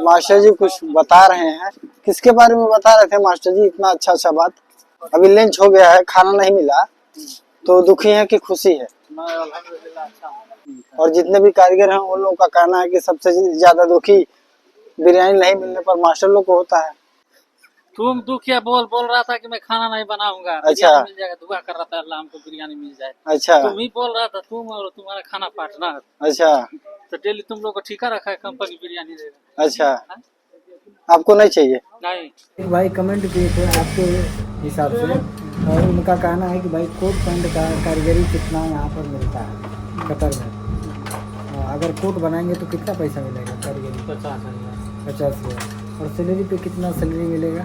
Master जी कुछ बता रहे हैं। किसके बारे में बता रहे थे मास्टर जी? इतना अच्छा अच्छा बात। अभी लंच हो गया है, खाना नहीं मिला तो दुखी है कि खुशी है? और जितने भी कारीगर हैं उन लोगों का कहना है कि सबसे ज्यादा दुखी बिरयानी नहीं मिलने पर मास्टर लोग को होता है। तुम दुखिया बोल रहा था कि मैं खाना नहीं बनाऊंगा, अच्छा। बिरयानी मिल जाएगा, दुआ कर रहा था अल्लाह हमको बिरयानी मिल जाए। अच्छा। तुम ही बोल रहा था, तुम और तुम्हारा खाना पार्टनर। अच्छा। तो डेली तुम लोग को ठीका रखा है कंपनी बिरयानी देगा। अच्छा, आपको नहीं चाहिए? नहीं भाई कमेंट किए थे आपके हिसाब से, और उनका कहना है कि भाई कोट पैंट का कारीगरी कितना यहाँ पर मिलता है कतर में। अगर कोट बनाएंगे तो कितना पैसा मिलेगा कारीगरी? 50,000। और सैलरी पे कितना सैलरी मिलेगा?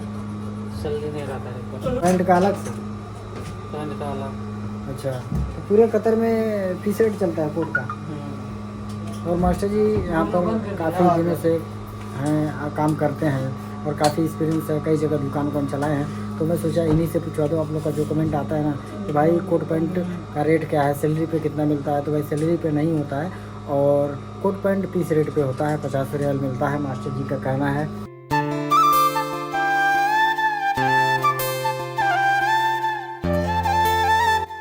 सैलरी नहीं रहता है, पैंट का अलग से? पैंट का अलग। अच्छा, तो पूरे कतर में फीस रेट चलता है कोट का। और मास्टर जी यहाँ पर काफ़ी दिनों से हैं, काम करते हैं और काफ़ी एक्सपीरियंस है, कई जगह दुकान उकान चलाए हैं। तो मैं सोचा इन्हीं से पूछवा दो, आप लोग का जो कमेंट आता है ना कि भाई कोट पैंट का रेट क्या है, सैलरी पे कितना मिलता है, तो भाई सैलरी पे नहीं होता है और कोट पैंट पीस रेट पे होता है, 50 रियाल मिलता है, मास्टर जी का कहना है।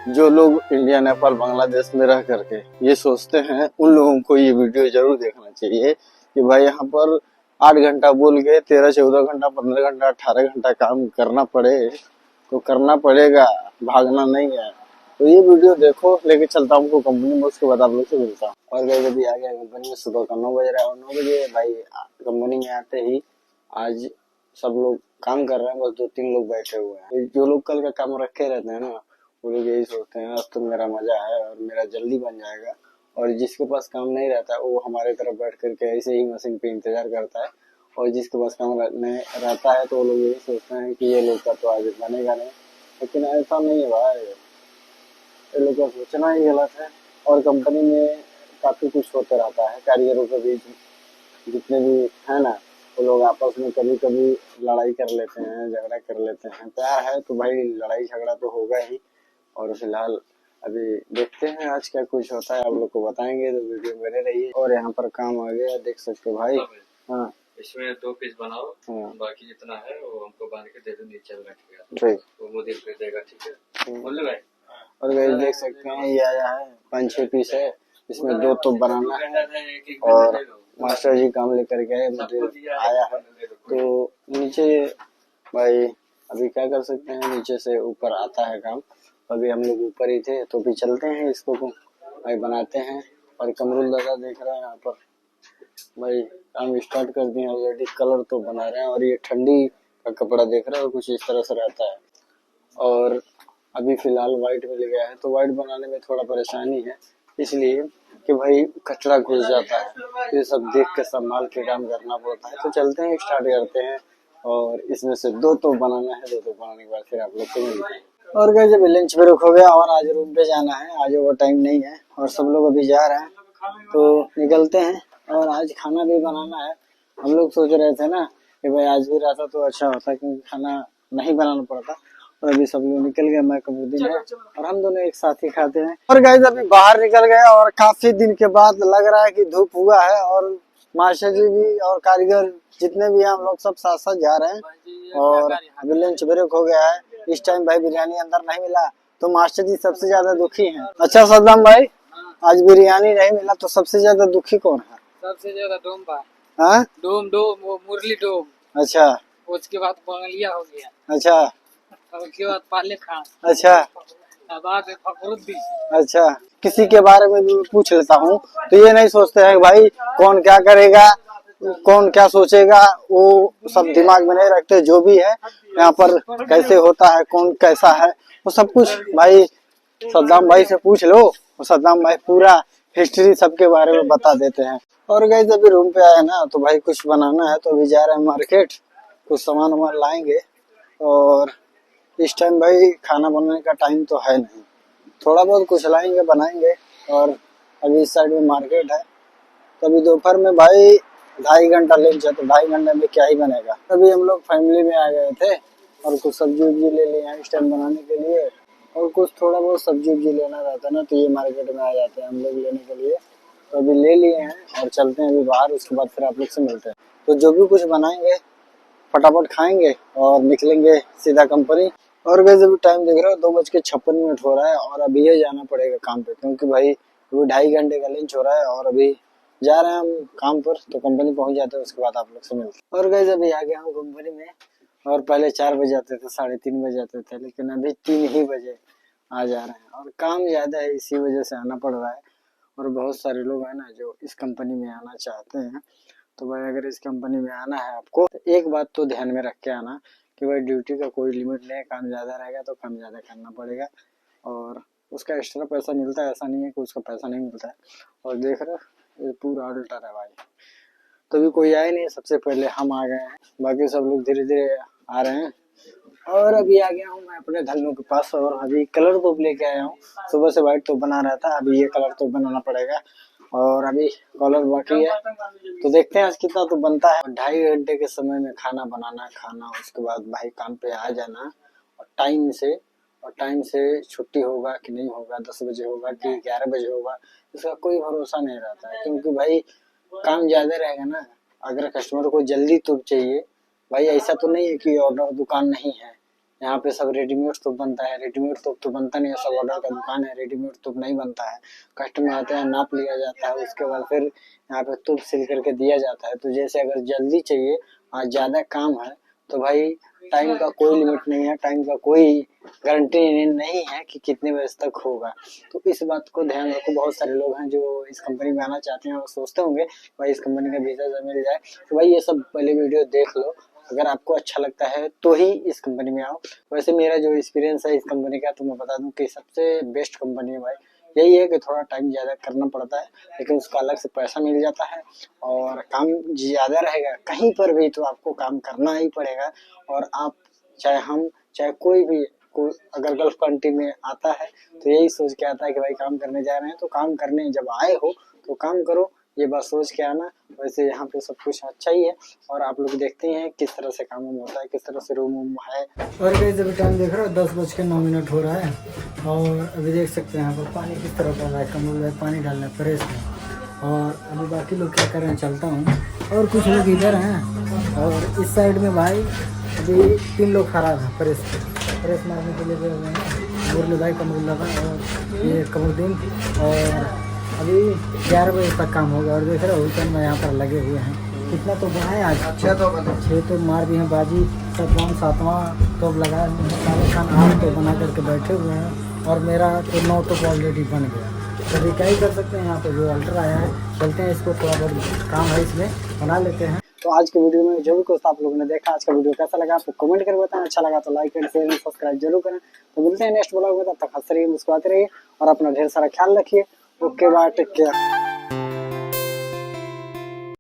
जो लोग इंडिया, नेपाल, बांग्लादेश में रह करके ये सोचते हैं उन लोगों को ये वीडियो जरूर देखना चाहिए कि भाई यहाँ पर 8 घंटा बोल के 13, 14 घंटा, 15 घंटा, 18 घंटा काम करना पड़े तो करना पड़ेगा, भागना नहीं है। तो ये वीडियो देखो, लेके चलता हूँ कंपनी में, उसके बाद आप लोग से मिलता हूँ। और गए अभी आ गया कंपनी में, सुबह का 9 बज रहा है और 9 बजे भाई कंपनी में आते ही आज सब लोग काम कर रहे हैं, बस 2-3 लोग बैठे हुए हैं। जो लोग कल का काम रखे रहते हैं ना, वो लोग यही सोचते हैं आज तो मेरा मजा है और मेरा जल्दी बन जाएगा। और जिसके पास काम नहीं रहता वो हमारे तरफ बैठ करके ऐसे ही मशीन पे इंतजार करता है। और जिसके पास काम रहता है तो वो लोग यही सोचते हैं कि ये लोग का तो आज बनेगा नहीं। लेकिन ऐसा नहीं है भाई, ये लोग का सोचना ही गलत है। और कंपनी में काफी कुछ होते रहता है कारीगरों के बीच, जितने भी है ना वो लोग आपस में कभी कभी लड़ाई कर लेते हैं, झगड़ा कर लेते हैं। प्यार है तो भाई लड़ाई झगड़ा तो होगा ही। और फिलहाल अभी देखते हैं आज क्या कुछ होता है, आप लोग को बताएंगे, तो वीडियो बने रहिए। और यहाँ पर काम आ गया, देख सकते हो भाई। हाँ, इसमें 2 पीस बनाओ। हाँ, बाकी जितना है वो हमको बांध के दे दो नीचे में, ठीक, वो मुझे दे देगा, ठीक है बोल भाई। और गाइस देख सकते हैं ये आया है 5-6 पीस है, इसमें 2 तो बनाना है। और मास्टर जी काम लेकर गए, मुझे आया है तो नीचे भाई अभी क्या कर सकते हैं, नीचे से ऊपर आता है काम। अभी हम लोग ऊपर ही थे तो भी चलते हैं, इसको भाई बनाते हैं। और कमरुल दादा देख रहे हैं यहाँ पर भाई काम स्टार्ट कर दिए ऑलरेडी, कलर तो बना रहे हैं। और ये ठंडी का कपड़ा देख रहे हो, कुछ इस तरह से रहता है। और अभी फिलहाल व्हाइट मिल गया है तो व्हाइट बनाने में थोड़ा परेशानी है, इसलिए कि भाई कचरा घुस जाता है, ये सब देख के संभाल के काम करना पड़ता है। तो चलते हैं, स्टार्ट करते हैं। और इसमें से 2 तो बनाना है, 2 तो बनाने के बाद फिर आप लोग को मिलते हैं। और गाइस जब लंच ब्रेक हो गया और आज रूम पे जाना है, आज ओवर टाइम नहीं है और सब लोग अभी जा रहे हैं तो निकलते हैं। और आज खाना भी बनाना है। हम लोग सोच रहे थे ना कि भाई आज भी रहता तो अच्छा होता, क्योंकि खाना नहीं बनाना पड़ता। और अभी सब लोग निकल गए, मैं कबूद्दीन है और हम दोनों एक साथ ही खाते हैं। और गाइस अभी बाहर निकल गए और काफी दिन के बाद लग रहा है कि धूप हुआ है। और मास्टर जी भी और कारीगर जितने भी हैं हम लोग सब साथ साथ जा रहे हैं। और अभी लंच ब्रेक हो गया है, इस टाइम भाई बिरयानी अंदर नहीं मिला तो मास्टर जी सबसे ज्यादा दुखी हैं। अच्छा सद्दाम भाई, आज बिरयानी नहीं मिला तो सबसे ज्यादा दुखी कौन है? सबसे ज्यादा डोम बा। हाँ, डोम वो मुरली डोम। अच्छा, उसके बाद बंगलिया हो गया। अच्छा, उसके बाद पाले खान। अच्छा, बाद फखरुद्दीन। अच्छा। किसी के बारे में भी पूछ लेता हूँ तो ये नहीं सोचते हैं भाई कौन क्या करेगा, कौन क्या सोचेगा, वो सब दिमाग में नहीं रखते। जो भी है यहाँ पर कैसे होता है, कौन कैसा है, वो सब कुछ भाई सद्दाम भाई से पूछ लो। सद्दाम भाई पूरा हिस्ट्री सबके बारे में बता देते हैं। और गाइस अभी रूम पे आए ना तो भाई कुछ बनाना है तो अभी जा रहे हैं मार्केट, कुछ सामान वामान लाएंगे। और इस टाइम भाई खाना बनाने का टाइम तो है नहीं, थोड़ा बहुत कुछ लाएंगे बनाएंगे। और अभी इस साइड में मार्केट है तो अभी दोपहर में भाई 2.5 घंटा लंच है तो 2.5 घंटे में क्या ही बनेगा। अभी हम लोग फैमिली में आ गए थे और कुछ सब्जी उब्जी ले लिए हैं इस टाइम बनाने के लिए। और कुछ थोड़ा बहुत सब्जी उब्जी लेना रहता है ना तो ये मार्केट में आ जाते हैं हम लोग लेने के लिए। तो अभी ले लिए हैं और चलते हैं अभी बाहर, उसके बाद फिर आप लोग से मिलते हैं। तो जो भी कुछ बनाएंगे फटाफट खाएंगे और निकलेंगे सीधा कंपनी। और वैसे अभी टाइम देख रहे हो 2:56 हो रहा है और अभी ये जाना पड़ेगा काम पे, क्योंकि भाई अभी 2.5 घंटे का लंच हो रहा है और अभी जा रहे हैं हम काम पर। तो कंपनी पहुंच जाते हैं, उसके बाद आप लोग से मिलते हैं। और गाइस अभी आ गया हूँ कंपनी में, और पहले 4 बजे आते थे, 3:30 बजे आते थे, लेकिन अभी 3 ही बजे आ जा रहे हैं। और काम ज्यादा है, इसी वजह से आना पड़ रहा है। और बहुत सारे लोग हैं ना जो इस कंपनी में आना चाहते हैं। तो भाई अगर इस कंपनी में आना है आपको, तो एक बात तो ध्यान में रख के आना कि भाई ड्यूटी का कोई लिमिट नहीं है, काम ज़्यादा रहेगा तो काम ज़्यादा करना पड़ेगा और उसका एक्स्ट्रा पैसा मिलता है, ऐसा नहीं है कि उसका पैसा नहीं मिलता है। और देख रहे हो ये पूरा अल्टर है भाई। तो अभी कोई आया नहीं, सबसे पहले हम आ गए हैं, बाकी सब लोग धीरे धीरे आ रहे हैं। और अभी आ गया हूँ मैं अपने धन्नों के पास और अभी कलर तो लेके आया हूँ। सुबह से व्हाइट तो बना रहा था, अभी ये कलर तो बनाना पड़ेगा और अभी कलर बाकी है। तो देखते हैं आज कितना तो बनता है। 2.5 घंटे के समय में खाना बनाना, खाना, उसके बाद भाई काम पे आ जाना और टाइम से छुट्टी होगा कि नहीं होगा, 10 बजे होगा कि 11 बजे होगा, इसका कोई भरोसा नहीं रहता है। क्योंकि भाई काम ज्यादा रहेगा ना, अगर कस्टमर को जल्दी तो चाहिए भाई, ऐसा तो नहीं है कि ऑर्डर दुकान नहीं है, यहाँ पे सब रेडीमेड तो बनता है। रेडीमेड तो बनता नहीं है, सब ऑर्डर का दुकान है, रेडीमेड तो नहीं बनता है। कस्टमर आते हैं, नाप लिया जाता है, उसके बाद फिर यहाँ पे तुप सिल करके दिया जाता है। तो जैसे अगर जल्दी चाहिए, आज ज्यादा काम है, तो भाई टाइम का कोई लिमिट नहीं है, टाइम का कोई गारंटी नहीं है कि कितने बजे तक होगा। तो इस बात को ध्यान रखो। बहुत सारे लोग हैं जो इस कंपनी में आना चाहते हैं और सोचते होंगे भाई इस कंपनी का वीजा मिल जाए। तो भाई ये सब पहले वीडियो देख लो, अगर आपको अच्छा लगता है तो ही इस कंपनी में आओ। वैसे मेरा जो एक्सपीरियंस है इस कंपनी का, तो मैं बता दूं कि सबसे बेस्ट कंपनी है भाई। यही है कि थोड़ा टाइम ज्यादा करना पड़ता है, लेकिन उसका अलग से पैसा मिल जाता है और काम ज्यादा रहेगा। कहीं पर भी तो आपको काम करना ही पड़ेगा। और आप चाहे कोई भी अगर गल्फ कंट्री में आता है तो यही सोच के आता है कि भाई काम करने जा रहे हैं, तो काम करने जब आए हो तो काम करो, ये बात सोच के आना। वैसे यहाँ पे सब कुछ अच्छा ही है और आप लोग देखते हैं किस तरह से काम होता है, किस तरह से रूम है। और गाइस अभी टाइम देख रहे हो 10:09 हो रहा है और अभी देख सकते हैं यहाँ पर पानी किस तरह पड़ रहा है। कमल में पानी डालना है प्रेस में। और अभी बाकी लोग क्या कर रहे हैं, चलता हूँ। और कुछ लोग इधर हैं और इस साइड में भाई अभी 3 लोग खड़ा हैं प्रेस मारने के लिए गए हुए हैं। मुरली भाई, कमरुल्ला भाई और ये कमरुद्दीन। और अभी 11 बजे तक काम होगा। और देख रहे हो उस में यहाँ पर लगे हुए हैं। कितना तो बनाए आज, 6 तो मार दिए हैं बाजी, 7वां तो लगाए हुए हैं। सारे खान 8 तो बना करके बैठे हुए हैं और मेरा तो 9 तो ऑलरेडी बन गया। तो अभी क्या ही कर सकते हैं, यहाँ पे जो अल्ट्रा आया है, चलते हैं इसको, थोड़ा बहुत काम है इसमें, बना लेते हैं। तो आज के वीडियो में जो भी कुछ आप लोगों ने देखा, आज का वीडियो कैसा लगा आपको कमेंट करके बताएं। अच्छा लगा तो लाइक करें, शेयर सब्सक्राइब जरूर करें। तो मिलते हैं नेक्स्ट ब्लॉग में, तब तक हंसते रहिए, मुस्कुराते रहिए और अपना ढेर सारा ख्याल रखिए। Okay bye, take care.